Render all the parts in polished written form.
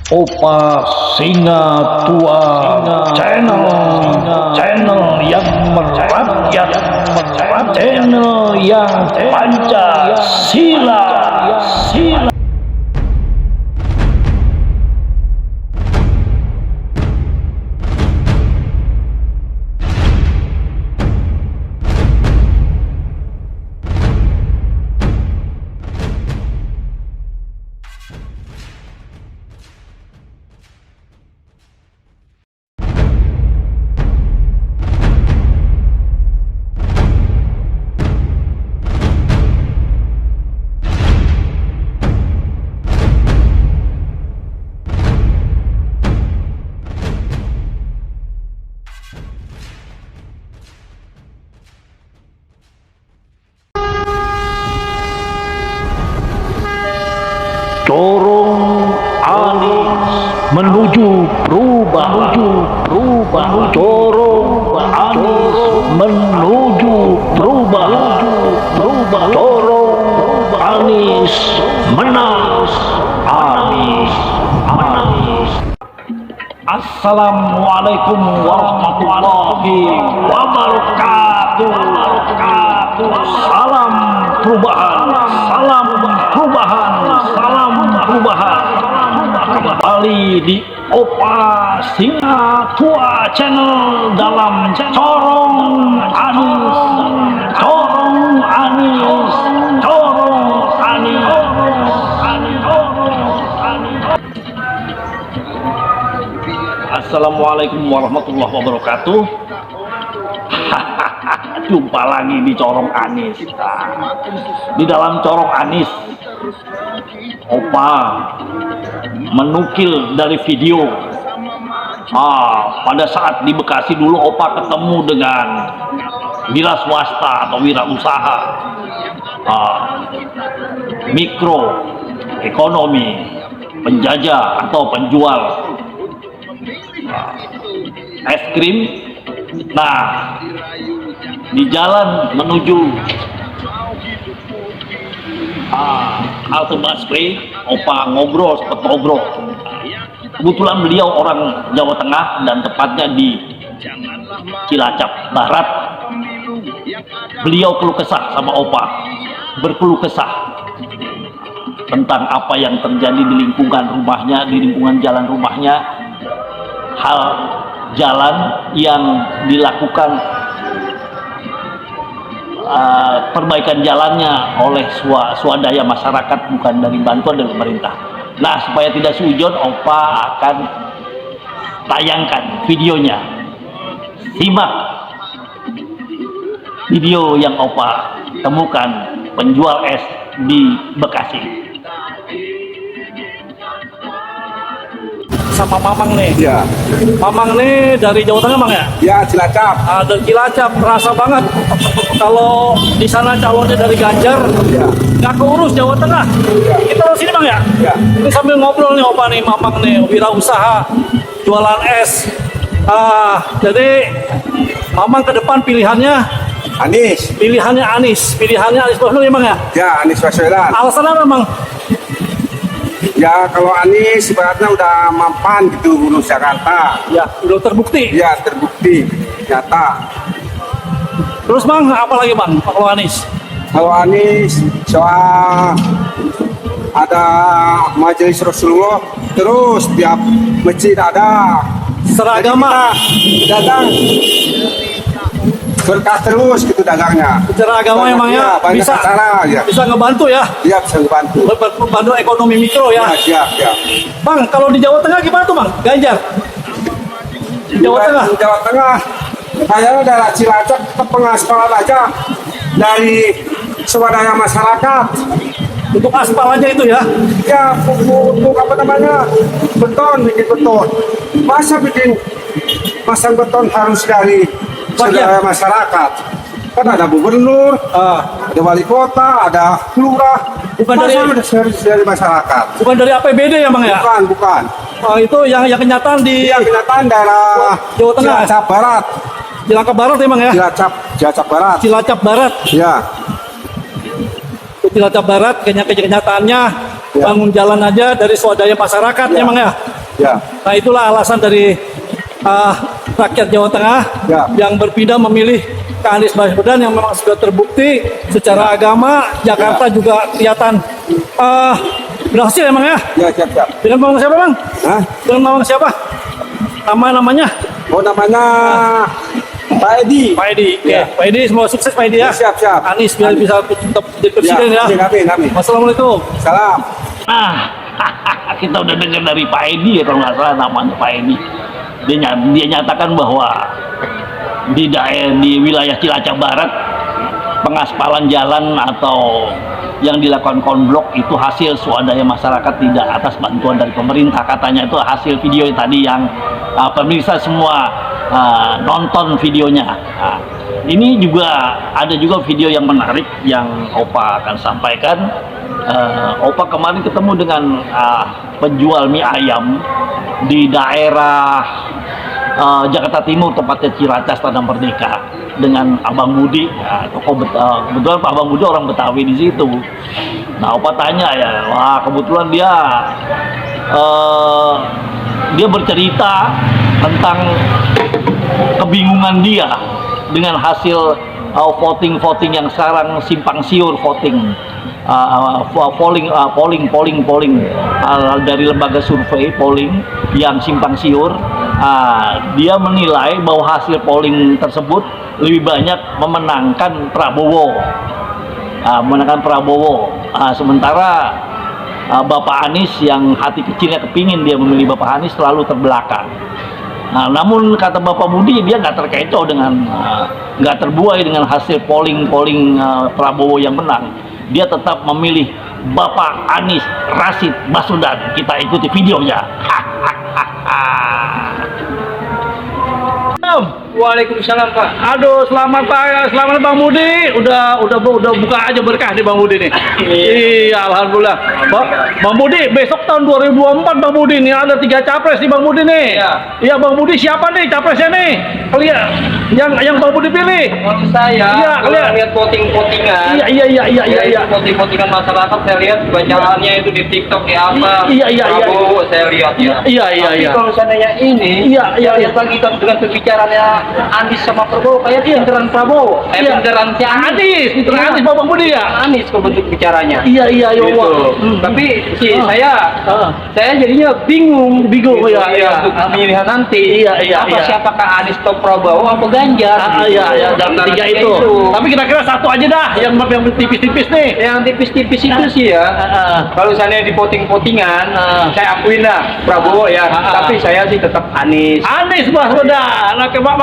Opa Singa Tua channel yang merakyat, channel yang Pancasila. Dorong Anies menuju perubahan. Dorong Anies menuju perubahan. Dorong Anies menang. Assalamualaikum warahmatullahi wabarakatuh. Salam perubahan. Kembali di Opa Singa Tua channel dalam Corong Anies. Assalamualaikum warahmatullahi wabarakatuh. Jumpa lagi di Corong Anies. Di dalam Corong Anies, Opa menukil dari video. Pada saat di Bekasi dulu Opa ketemu dengan wira swasta atau wira usaha, mikro ekonomi, penjajah atau penjual es krim. Nah, di jalan menuju halte busway, Opa sempat ngobrol. Kebetulan beliau orang Jawa Tengah dan tepatnya di Cilacap Barat. Beliau keluh kesah sama Opa, berkeluh kesah tentang apa yang terjadi di lingkungan rumahnya, di lingkungan jalan rumahnya, hal jalan yang dilakukan perbaikan jalannya oleh swadaya masyarakat, bukan dari bantuan dari pemerintah. Nah, supaya tidak seujon, Opa akan tayangkan videonya. Simak video yang Opa temukan penjual es di Bekasi. Sama Mamang nih. Ya. Mamang nih dari Jawa Tengah, Mang ya? Ya, Cilacap. Dari Cilacap, terasa banget kalau di sana calonnya dari Ganjar, Ya. nggak keurus Jawa Tengah. Ya. Kita harus sini, Bang ya? Ya. Ini sambil ngobrol nih Opa nih, Mamang nih, wirausaha, jualan es. Jadi Mamang ke depan pilihannya Anies. Pilihannya Anies Baswedan ya, Bang ya? Ya, Anies Baswedan. Alasan apa, Bang? Ya, kalau Anies ibaratnya udah mampan gitu ngurus Jakarta. Ya, udah terbukti. Ya, terbukti. Nyata. Terus Bang, apa lagi Bang kalau Anies? Kalau Anies soal ada majelis Rasulullah, terus tiap masjid ada. Seragama. Jadi kita dagang berkah terus gitu dagangnya. Secara agama emangnya banyak bisa acara, ya. bisa ngebantu ya, Iya, bisa ngebantu. membantu ekonomi mikro ya. Ya, siap. Bang, kalau di Jawa Tengah gimana tuh Bang? Ganjar di Jawa Tengah. Di Jawa Tengah kayaknya daerah Cilacap tetap pengaspalan aja dari swadaya masyarakat. Untuk aspal aja itu ya. Ya, untuk apa namanya, bikin beton. Masa pasang beton harus dari swadaya masyarakat? Kan ada gubernur, ada wali kota, ada lurah. Bukan dari masyarakat. Bukan dari APBD ya Bang ya? Bukan. Itu yang kenyataan di Kenyataan daerah Jawa Tengah. Cilacap Barat. Cilacap Barat emang ya? Cilacap Barat. Cilacap Barat. Ya. Cilacap Barat kenyataannya Ya. bangun jalan aja dari swadaya masyarakat Ya. emang ya? Ya. Nah itulah alasan dari rakyat Jawa Tengah Ya. yang berpindah memilih ke Anies Baswedan yang memang sudah terbukti secara agama Jakarta juga kelihatan berhasil emang ya. Ya, siap. Dengan bang siapa bang? Hah? Dengan bang siapa? Namanya? Oh, namanya Pak Edi. Pak Edi. Ya. Pak Edi semoga sukses Pak Edi ya. Siap. Anis biar bisa tetap jadi presiden ya. Amin. Wassalamualaikum. Salam. Nah, kita udah dengar dari Pak Edi ya, kalau nggak salah namanya Pak Edi. Dia nyatakan bahwa di wilayah Cilacap Barat pengaspalan jalan atau yang dilakukan konblok itu hasil swadaya masyarakat, tidak atas bantuan dari pemerintah. Katanya itu hasil video tadi yang pemirsa semua nonton videonya. Nah, ini juga ada juga video yang menarik yang Opa akan sampaikan. Opa kemarin ketemu dengan penjual mie ayam di daerah Jakarta Timur, tepatnya Ciracas, Tanah Merdeka, dengan Abang Budi. Ya, kebetulan Pak Abang Budi orang Betawi di situ. Nah, Opa tanya ya, wah kebetulan dia bercerita tentang kebingungan dia dengan hasil voting yang sekarang simpang siur voting. Polling dari lembaga survei polling yang simpang siur. Dia menilai bahwa hasil polling tersebut lebih banyak memenangkan Prabowo, sementara Bapak Anies yang hati kecilnya kepingin dia memilih Bapak Anies selalu terbelakang. Nah, namun kata Bapak Budi, dia nggak terkecoh dengan nggak terbuai dengan hasil polling Prabowo yang menang. Dia tetap memilih Bapak Anies Rashid Baswedan. Kita ikuti videonya. Waalaikumsalam Pak. Aduh, selamat Pak, selamat Bang Budi. Udah buka aja berkah nih Bang Budi nih. Iya, alhamdulillah. Bang Budi, besok tahun 2024 Bang Budi nih ada 3 capres nih Bang Budi nih. Iya, Bang Budi siapa nih capresnya nih? Kalian yang Bang Budi pilih. Kalau saya, kalian lihat voting-votingan. Iya. Voting-votingan masyarakat saya lihat bacaannya itu di TikTok di apa. Iya. Prabowo saya lihat ya. Iya. Tapi kalau seandainya ini, Iya. lihat lagi dengan pembicaraannya Anies sama Prabowo kayak pinteran Prabowo. Pinteran si Anies. Pinteran Anies Bang Budi ya. Anies kalau bentuk bicaranya. Iya. Gitu. Tapi saya jadinya bingung ya. untuk pemilihan nanti. Iya. Siapakah Anies atau Prabowo apa Ganjar? Iya, dan 3 itu. Tapi kira-kira satu aja dah yang tipis-tipis nih. Yang tipis-tipis itu sih ya. Kalau misalnya di voting-votingan, saya akuin lah Prabowo ya. Tapi saya sih tetap Anies. Anies Baswedan.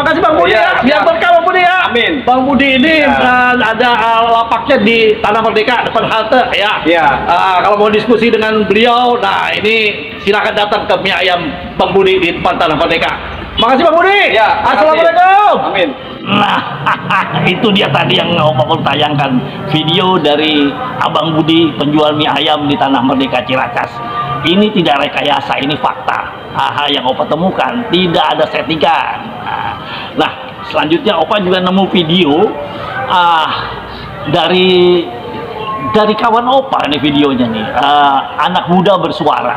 Makasih Bang Budi ya. Biar berkah Bang Budi ya. Amin. Bang Budi ini ada lapaknya di Tanah Merdeka depan halte ya. Iya. Kalau mau diskusi dengan beliau, nah ini silakan datang ke mie ayam Bang Budi di depan Tanah Merdeka. Makasih Bang Budi. Ya. Assalamualaikum. Amin. Nah, itu dia tadi yang Opa tayangkan video dari Abang Budi penjual mie ayam di Tanah Merdeka Ciracas. Ini tidak rekayasa, ini fakta. Yang Opa temukan, tidak ada settingan. Nah, selanjutnya Opa juga nemu video dari kawan Opa nih videonya nih, anak muda bersuara.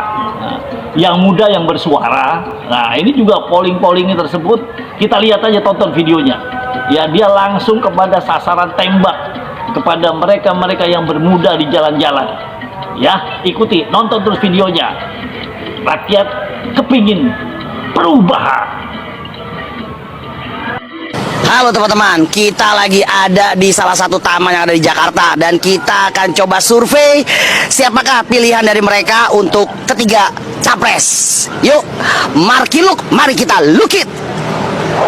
Yang muda yang bersuara. Nah, ini juga polling-pollingnya tersebut. Kita lihat aja, tonton videonya. Ya, dia langsung kepada sasaran tembak kepada mereka-mereka yang bermuda di jalan-jalan. Ya, ikuti, nonton terus videonya. Rakyat kepingin perubahan. Halo teman-teman, kita lagi ada di salah satu taman yang ada di Jakarta dan kita akan coba survei siapakah pilihan dari mereka untuk ketiga capres. Yuk, marki look, mari kita look it.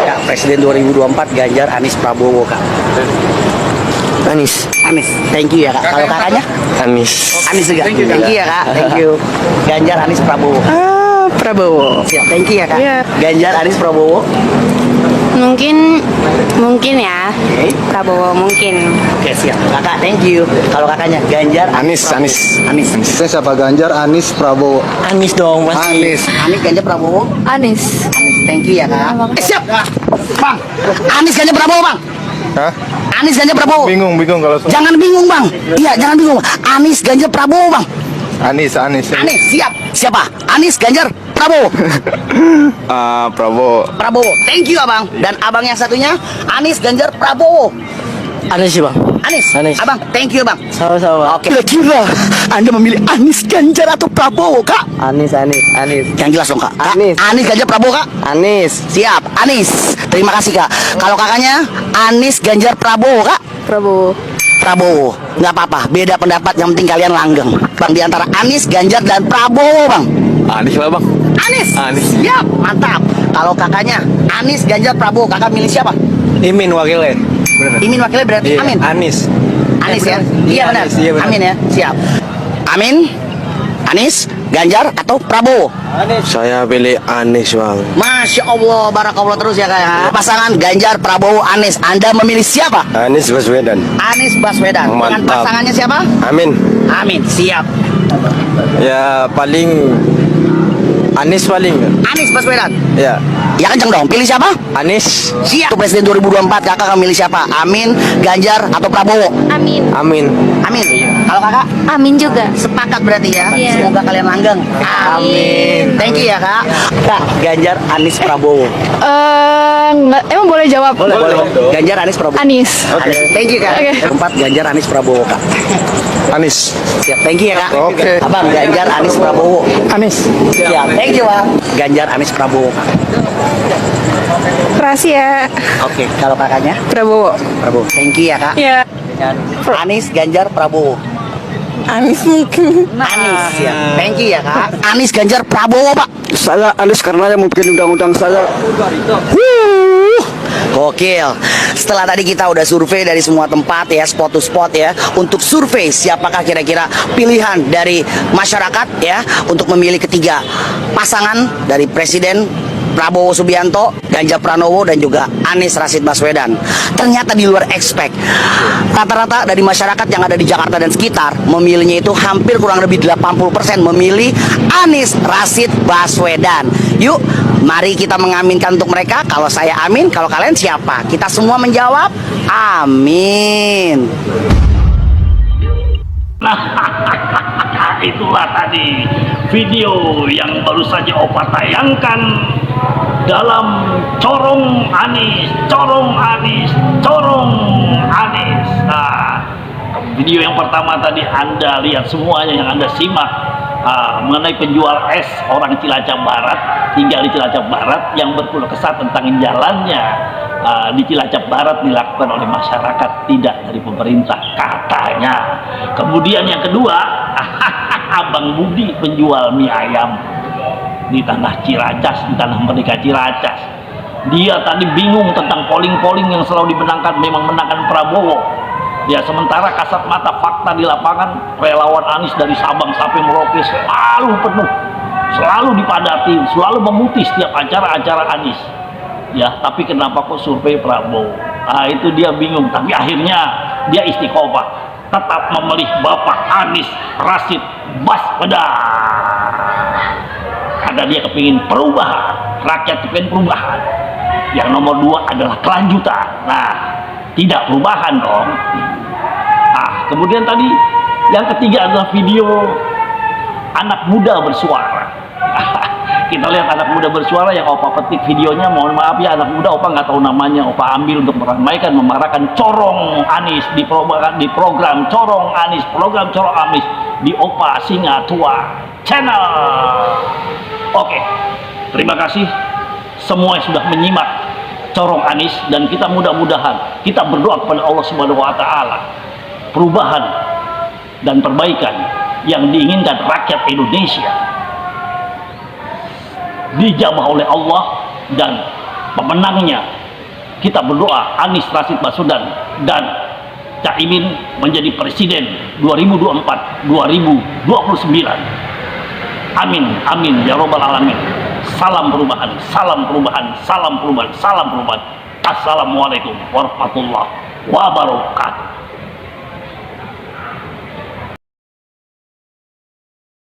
Ya, Presiden 2024 Ganjar, Anies, Prabowo Kak. Anies, thank you ya Kak. Kalau kakaknya? Anies juga. Thank you ya Kak. Thank you. Ganjar, Anies, Prabowo. Prabowo. Siap, thank you ya Kak. Iya. Ganjar, Anies, Prabowo. Mungkin ya. Oke. Prabowo mungkin. Oke, siap. Kakak, thank you. Kalau kakaknya Ganjar, Anies. Saya siapa? Ganjar, Anies, Prabowo. Anies dong, Mas. Anies. Ganjar, Prabowo. Anies. Thank you ya Kak. Siap. Bang. Anies, Ganjar, Prabowo, Bang. Hah? Anies, Ganjar, Prabowo. Bingung kalau Jangan bingung, Bang. Iya, jangan bingung. Anies, Ganjar, Prabowo, Bang. Anis. Anis, siap. Siapa? Anis, Ganjar, Prabowo. Prabowo. Prabowo. Thank you abang. Dan abang yang satunya Anis, Ganjar, Prabowo. Anis sih bang. Anis. Anis. Abang, thank you bang. Sama-sama. Oke. Kira-kira Anda memilih Anis, Ganjar atau Prabowo, Kak? Anis. Yang jelas dong, Kak. Kak, Anis. Anis, Ganjar, Prabowo, Kak? Anis. Siap. Anis. Terima kasih, Kak. Kalau kakaknya Anis, Ganjar, Prabowo, Kak? Prabowo. Prabowo. Nggak apa-apa. Beda pendapat. Yang penting kalian langgeng. Bang, di antara Anis, Ganjar, dan Prabowo, Bang. Anis lah bang. Anis. Anis. Siap. Mantap. Kalau kakaknya Anis, Ganjar, Prabowo, kakak milih siapa? Imin wakilnya. Bener. Imin wakilnya berarti Iya, Amin. Anis. Anis ya? Iya, Iya benar. Anis, iya benar. Amin ya. Siap. Amin, Anis, Ganjar atau Prabowo? Saya pilih Anis bang. Masya Allah, barakallah terus ya kayak pasangan Ganjar, Prabowo, Anis. Anda memilih siapa? Anis Baswedan. Anis Baswedan. Dengan Mantap. pasangannya siapa? Amin. Amin. Siap. Ya paling Anis paling. Anis Baswedan. Ya. Ya kenceng dong. Pilih siapa? Anis. Siap. Untuk Presiden 2024 kakak akan milih siapa? Amin, Ganjar atau Prabowo? Amin. Amin. Amin. Kalau kakak Amin juga. sepakat berarti ya. Iya. Semoga kalian langgeng. Amin. Thank you ya kak. Kak, Ganjar, Anis, Prabowo. Emang boleh jawab? Boleh. Ganjar, Anis, Prabowo. Anis. Anis. Thank you kak. Oke. Keempat Ganjar, Anis, Prabowo kak. Anis. Siap. Thank you ya kak. Oke. Abang Ganjar, Anis, Prabowo. Anis. Siap. Thank you bang. Ganjar, Anis, Prabowo kak. Rahasia. Oke. Kalau kakaknya Prabowo. Prabowo. Thank you ya kak. Ya. Anis, Ganjar, Prabowo. Anis mungkin. Anis. Siap. Thank you ya kak. Anis, Ganjar, Prabowo pak. Saya Anis karena yang mungkin undang-undang saya. Gokil. Setelah tadi kita udah survei dari semua tempat ya, spot to spot ya, untuk survei siapakah kira-kira pilihan dari masyarakat ya untuk memilih ketiga pasangan dari Presiden Prabowo Subianto, Ganjar Pranowo dan juga Anies Rashid Baswedan. Ternyata di luar expect. Rata-rata dari masyarakat yang ada di Jakarta dan sekitar memilihnya itu hampir kurang lebih 80% memilih Anies Rashid Baswedan. Yuk, mari kita mengaminkan untuk mereka. Kalau saya amin, kalau kalian siapa? Kita semua menjawab amin. Itulah tadi video yang baru saja Opa tayangkan dalam corong Anies. Nah, video yang pertama tadi Anda lihat semuanya, yang Anda simak mengenai penjual es orang Cilacap Barat, tinggal di Cilacap Barat, yang berkeluh kesah tentang jalannya di Cilacap Barat dilakukan oleh masyarakat, tidak dari pemerintah katanya. Kemudian yang kedua, Abang Budi penjual mie ayam di tanah Ciracas, di tanah Merdeka Ciracas. Dia tadi bingung tentang polling-polling yang selalu dimenangkan, memang menangkan Prabowo. Ya, sementara kasat mata fakta di lapangan, relawan Anies dari Sabang sampai Merauke selalu penuh, selalu dipadati, selalu memutih setiap acara-acara Anies. Ya, tapi kenapa kok survei Prabowo? Itu dia bingung. Tapi akhirnya dia istiqomah, tetap memilih Bapak Anies Rashid Baswedan. Karena dia kepingin perubahan, rakyat kepingin perubahan. Yang nomor 2 adalah kelanjutan. Nah, tidak perubahan dong. Kemudian tadi yang ketiga adalah video anak muda bersuara. Kita lihat anak muda bersuara yang Opa petik videonya. Mohon maaf ya anak muda, Opa nggak tahu namanya. Opa ambil untuk meramaikan, memarahkan corong Anies di program corong Anies, program corong Anies di Opa Singa Tua Channel. Oke, terima kasih semua yang sudah menyimak corong Anies, dan kita mudah-mudahan kita berdoa kepada Allah Subhanahu wa taala perubahan dan perbaikan yang diinginkan rakyat Indonesia dijabah oleh Allah, dan pemenangnya kita berdoa Anies Rashid Baswedan dan Caimin menjadi presiden 2024-2029. Amin, amin ya robbal alamin. Salam perubahan, salam perubahan, salam perubahan, salam perubahan. Assalamualaikum warahmatullahi wabarakatuh.